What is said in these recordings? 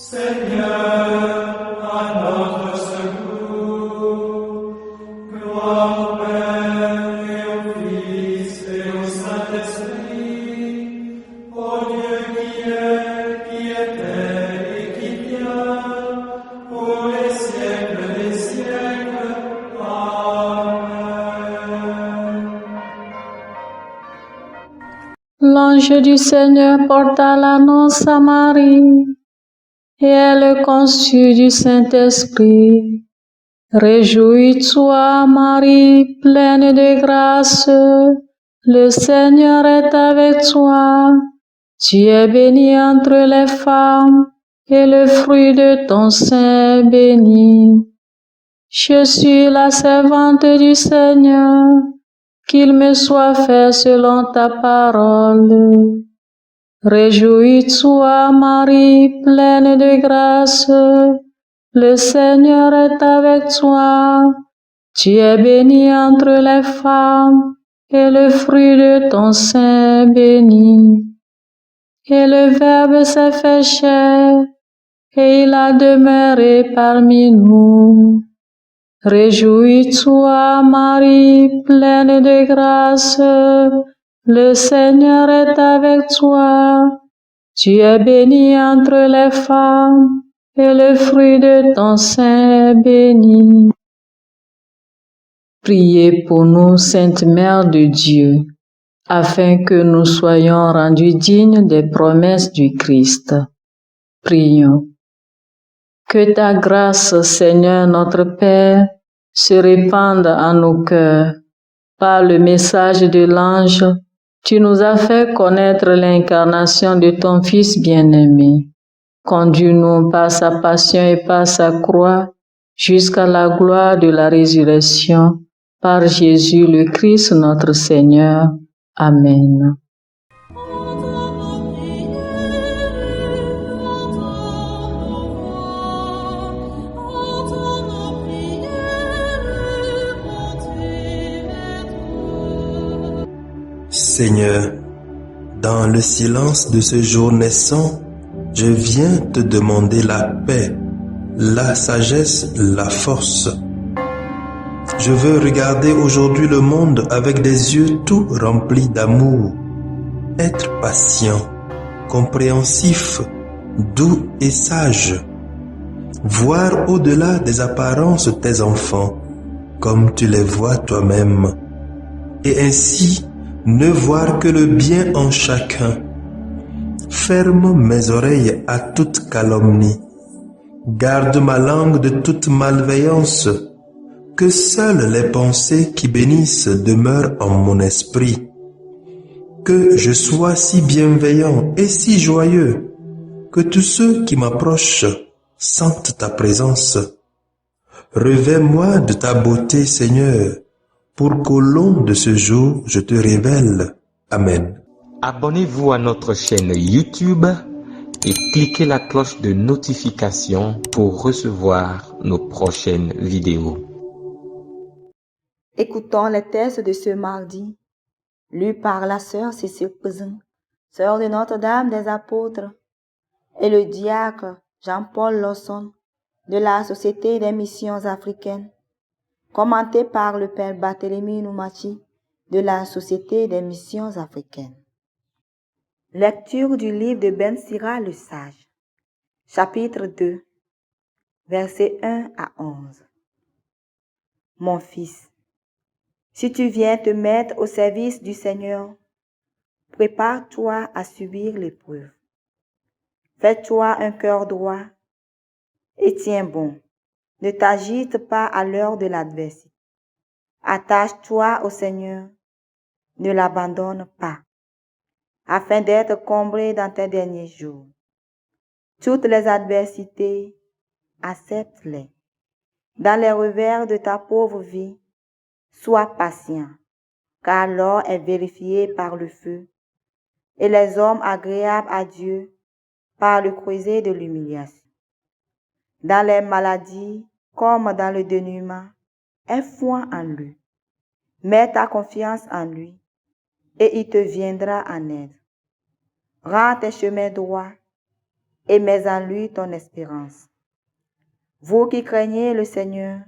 Seigneur, à notre secours. Gloire au Père et au Fils et au Saint-Esprit, au Dieu qui est, qui était et qui vient, pour les siècles des siècles. Amen. L'ange du Seigneur porta l'annonce à Marie, et elle conçut du Saint-Esprit. Réjouis-toi, Marie, pleine de grâce, le Seigneur est avec toi. Tu es bénie entre les femmes, et le fruit de ton sein est béni. Je suis la servante du Seigneur, qu'il me soit fait selon ta parole. Réjouis-toi, Marie, pleine de grâce, le Seigneur est avec toi. Tu es bénie entre les femmes, et le fruit de ton sein est béni. Et le Verbe s'est fait chair, et il a demeuré parmi nous. Réjouis-toi, Marie, pleine de grâce, le Seigneur est avec toi. Tu es bénie entre les femmes, et le fruit de ton sein est béni. Priez pour nous, Sainte Mère de Dieu, afin que nous soyons rendus dignes des promesses du Christ. Prions. Que ta grâce, Seigneur notre Père, se répande en nos cœurs. Par le message de l'ange, tu nous as fait connaître l'incarnation de ton Fils bien-aimé. Conduis-nous par sa passion et par sa croix jusqu'à la gloire de la résurrection. Par Jésus le Christ notre Seigneur. Amen. Seigneur, dans le silence de ce jour naissant, je viens te demander la paix, la sagesse, la force. Je veux regarder aujourd'hui le monde avec des yeux tout remplis d'amour, être patient, compréhensif, doux et sage, voir au-delà des apparences tes enfants, comme tu les vois toi-même, et ainsi ne voir que le bien en chacun. Ferme mes oreilles à toute calomnie. Garde ma langue de toute malveillance. Que seules les pensées qui bénissent demeurent en mon esprit. Que je sois si bienveillant et si joyeux que tous ceux qui m'approchent sentent ta présence. Revêts-moi de ta beauté, Seigneur, pour qu'au long de ce jour, je te révèle. Amen. Abonnez-vous à notre chaîne YouTube et cliquez la cloche de notification pour recevoir nos prochaines vidéos. Écoutons les textes de ce mardi, lus par la sœur Cécile Cousin, sœur de Notre-Dame des Apôtres, et le diacre Jean-Paul Lawson de la Société des Missions Africaines, commenté par le père Barthélemy Noumati de la Société des Missions Africaines. Lecture du livre de Ben Sira le Sage, chapitre 2, versets 1 à 11. Mon fils, si tu viens te mettre au service du Seigneur, prépare-toi à subir l'épreuve. Fais-toi un cœur droit et tiens bon. Ne t'agite pas à l'heure de l'adversité. Attache-toi au Seigneur, ne l'abandonne pas, afin d'être comblé dans tes derniers jours. Toutes les adversités, accepte-les. Dans les revers de ta pauvre vie, sois patient, car l'or est vérifié par le feu, et les hommes agréables à Dieu par le creuset de l'humiliation. Dans les maladies, comme dans le dénuement, aie foi en lui. Mets ta confiance en lui, et il te viendra en aide. Rends tes chemins droits, et mets en lui ton espérance. Vous qui craignez le Seigneur,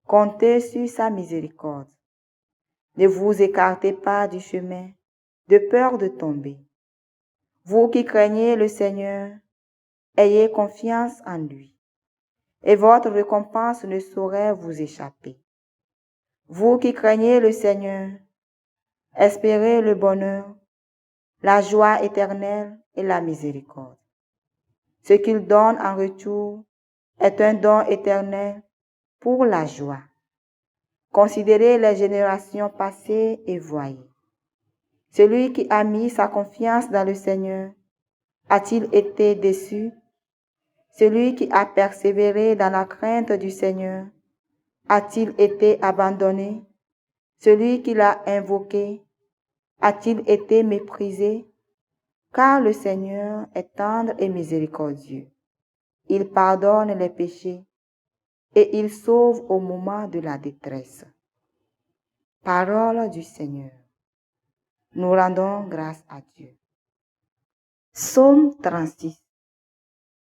comptez sur sa miséricorde. Ne vous écartez pas du chemin, de peur de tomber. Vous qui craignez le Seigneur, ayez confiance en lui, et votre récompense ne saurait vous échapper. Vous qui craignez le Seigneur, espérez le bonheur, la joie éternelle et la miséricorde. Ce qu'il donne en retour est un don éternel pour la joie. Considérez les générations passées et voyez. Celui qui a mis sa confiance dans le Seigneur a-t-il été déçu? Celui qui a persévéré dans la crainte du Seigneur a-t-il été abandonné? Celui qui l'a invoqué a-t-il été méprisé? Car le Seigneur est tendre et miséricordieux. Il pardonne les péchés et il sauve au moment de la détresse. Parole du Seigneur. Nous rendons grâce à Dieu. Psaume 36.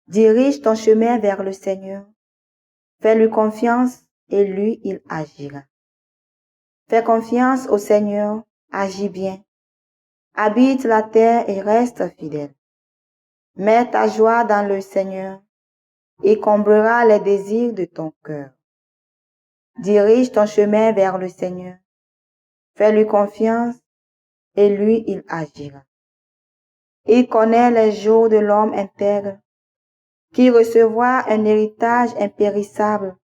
Dirige ton chemin vers le Seigneur. Fais-lui confiance et lui, il agira. Fais confiance au Seigneur, agis bien. Habite la terre et reste fidèle. Mets ta joie dans le Seigneur. Il comblera les désirs de ton cœur. Dirige ton chemin vers le Seigneur. Fais-lui confiance et lui, il agira. Il connaît les jours de l'homme intègre, qui recevra un héritage impérissable.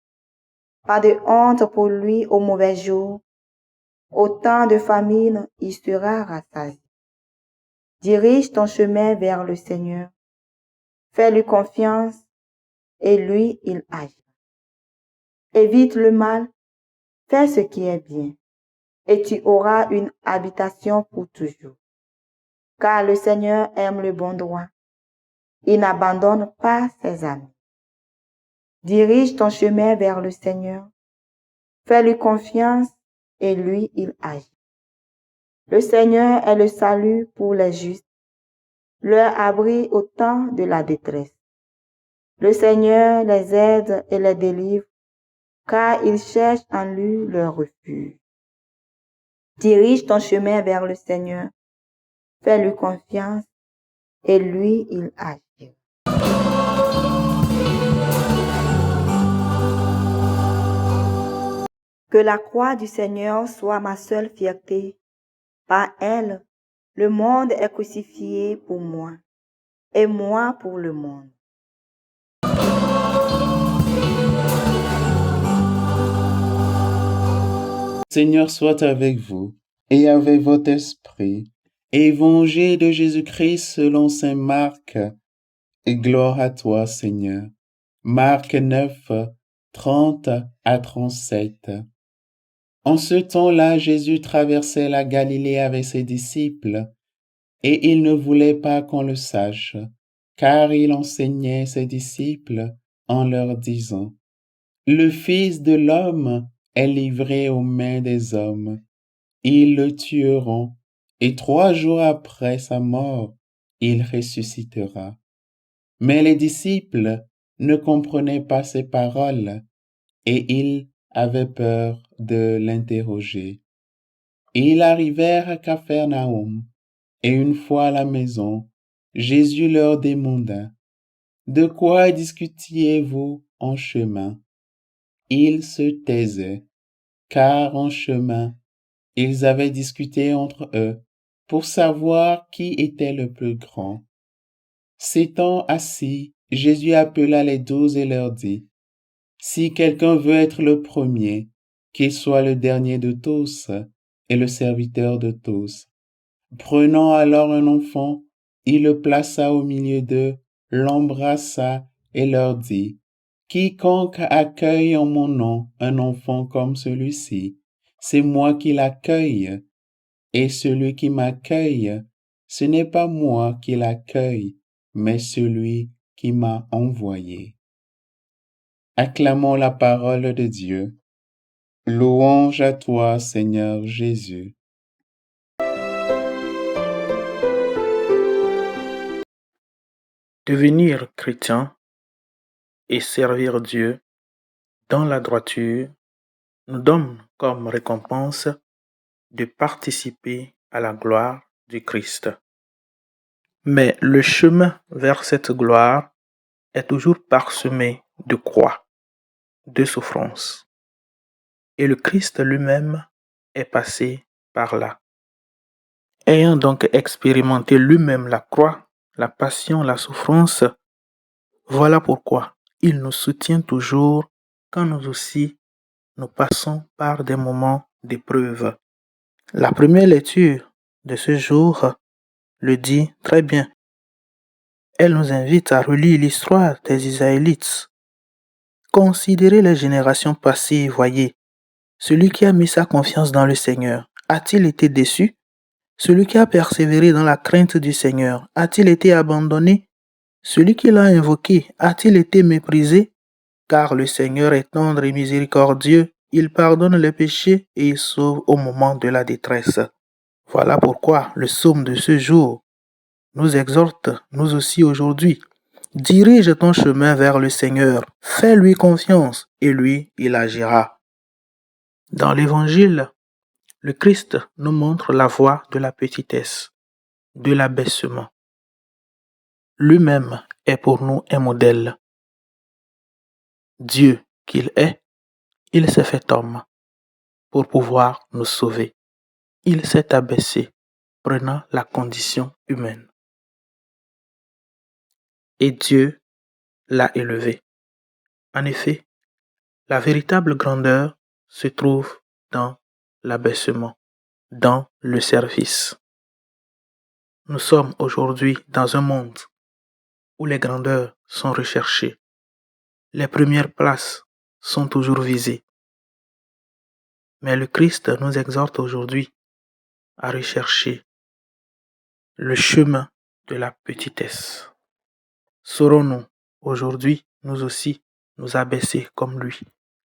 Pas de honte pour lui au mauvais jour. Au temps de famine, il sera rassasié. Dirige ton chemin vers le Seigneur. Fais-lui confiance et lui, il agira. Évite le mal, fais ce qui est bien, et tu auras une habitation pour toujours. Car le Seigneur aime le bon droit. Il n'abandonne pas ses amis. Dirige ton chemin vers le Seigneur. Fais-lui confiance et lui, il agit. Le Seigneur est le salut pour les justes, leur abri au temps de la détresse. Le Seigneur les aide et les délivre, car ils cherchent en lui leur refuge. Dirige ton chemin vers le Seigneur. Fais-lui confiance et lui, il agit. Que la croix du Seigneur soit ma seule fierté. Par elle, le monde est crucifié pour moi, et moi pour le monde. Seigneur soit avec vous, et avec votre esprit. Évangile de Jésus-Christ selon saint Marc. Et gloire à toi, Seigneur. Marc 9, 30 à 37. En ce temps-là, Jésus traversait la Galilée avec ses disciples, et il ne voulait pas qu'on le sache, car il enseignait ses disciples en leur disant, « Le Fils de l'homme est livré aux mains des hommes. Ils le tueront, et 3 jours après sa mort, il ressuscitera. » Mais les disciples ne comprenaient pas ces paroles, et ils avaient peur de l'interroger. Ils arrivèrent à Capharnaüm, et une fois à la maison, Jésus leur demanda, « De quoi discutiez-vous en chemin ?» Ils se taisaient, car en chemin, ils avaient discuté entre eux pour savoir qui était le plus grand. S'étant assis, Jésus appela les 12 et leur dit, « Si quelqu'un veut être le premier, qu'il soit le dernier de tous et le serviteur de tous. » Prenant alors un enfant, il le plaça au milieu d'eux, l'embrassa et leur dit, « Quiconque accueille en mon nom un enfant comme celui-ci, c'est moi qui l'accueille, et celui qui m'accueille, ce n'est pas moi qui l'accueille, mais celui qui m'a envoyé. » Acclamons la parole de Dieu. Louange à toi, Seigneur Jésus. Devenir chrétien et servir Dieu dans la droiture nous donne comme récompense de participer à la gloire du Christ. Mais le chemin vers cette gloire est toujours parsemé de croix, de souffrances. Et le Christ lui-même est passé par là. Ayant donc expérimenté lui-même la croix, la passion, la souffrance, voilà pourquoi il nous soutient toujours quand nous aussi nous passons par des moments d'épreuve. La première lecture de ce jour le dit très bien. Elle nous invite à relire l'histoire des Israélites. Considérez les générations passées et voyez, celui qui a mis sa confiance dans le Seigneur, a-t-il été déçu? Celui qui a persévéré dans la crainte du Seigneur, a-t-il été abandonné? Celui qui l'a invoqué, a-t-il été méprisé? Car le Seigneur est tendre et miséricordieux, il pardonne les péchés et il sauve au moment de la détresse. Voilà pourquoi le psaume de ce jour nous exhorte, nous aussi aujourd'hui. Dirige ton chemin vers le Seigneur, fais-lui confiance et lui, il agira. Dans l'Évangile, le Christ nous montre la voie de la petitesse, de l'abaissement. Lui-même est pour nous un modèle. Dieu qu'il est, il s'est fait homme pour pouvoir nous sauver. Il s'est abaissé, prenant la condition humaine. Et Dieu l'a élevé. En effet, la véritable grandeur se trouve dans l'abaissement, dans le service. Nous sommes aujourd'hui dans un monde où les grandeurs sont recherchées. Les premières places sont toujours visées. Mais le Christ nous exhorte aujourd'hui à rechercher le chemin de la petitesse. Saurons-nous aujourd'hui, nous aussi, nous abaisser comme lui,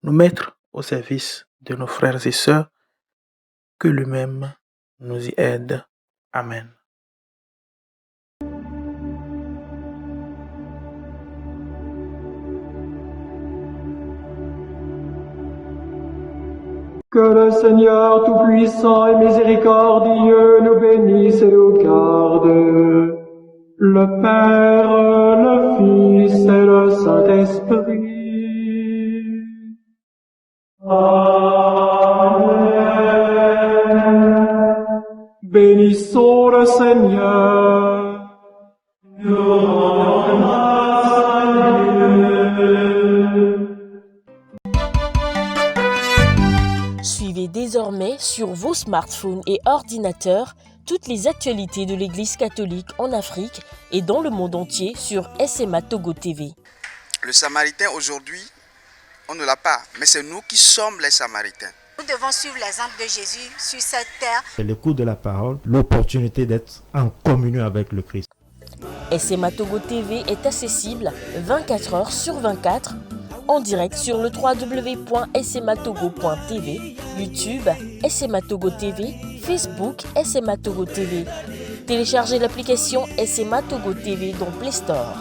nous mettre au service de nos frères et sœurs, que lui-même nous y aide. Amen. Que le Seigneur Tout-Puissant et Miséricordieux nous bénisse et nous garde, le Père, le Fils et le Saint-Esprit. Amen. Bénissons le Seigneur. Nous rendons grâce à Dieu. Suivez désormais sur vos smartphones et ordinateurs toutes les actualités de l'Église catholique en Afrique et dans le monde entier sur SMA Togo TV. Le Samaritain aujourd'hui, on ne l'a pas, mais c'est nous qui sommes les Samaritains. Nous devons suivre l'exemple de Jésus sur cette terre. C'est l'écoute de la parole, l'opportunité d'être en communion avec le Christ. SMA Togo TV est accessible 24 heures sur 24 en direct sur le www.smatogo.tv, YouTube, SMA Togo TV, Facebook, SMA Togo TV. Téléchargez l'application SMA Togo TV dans Play Store.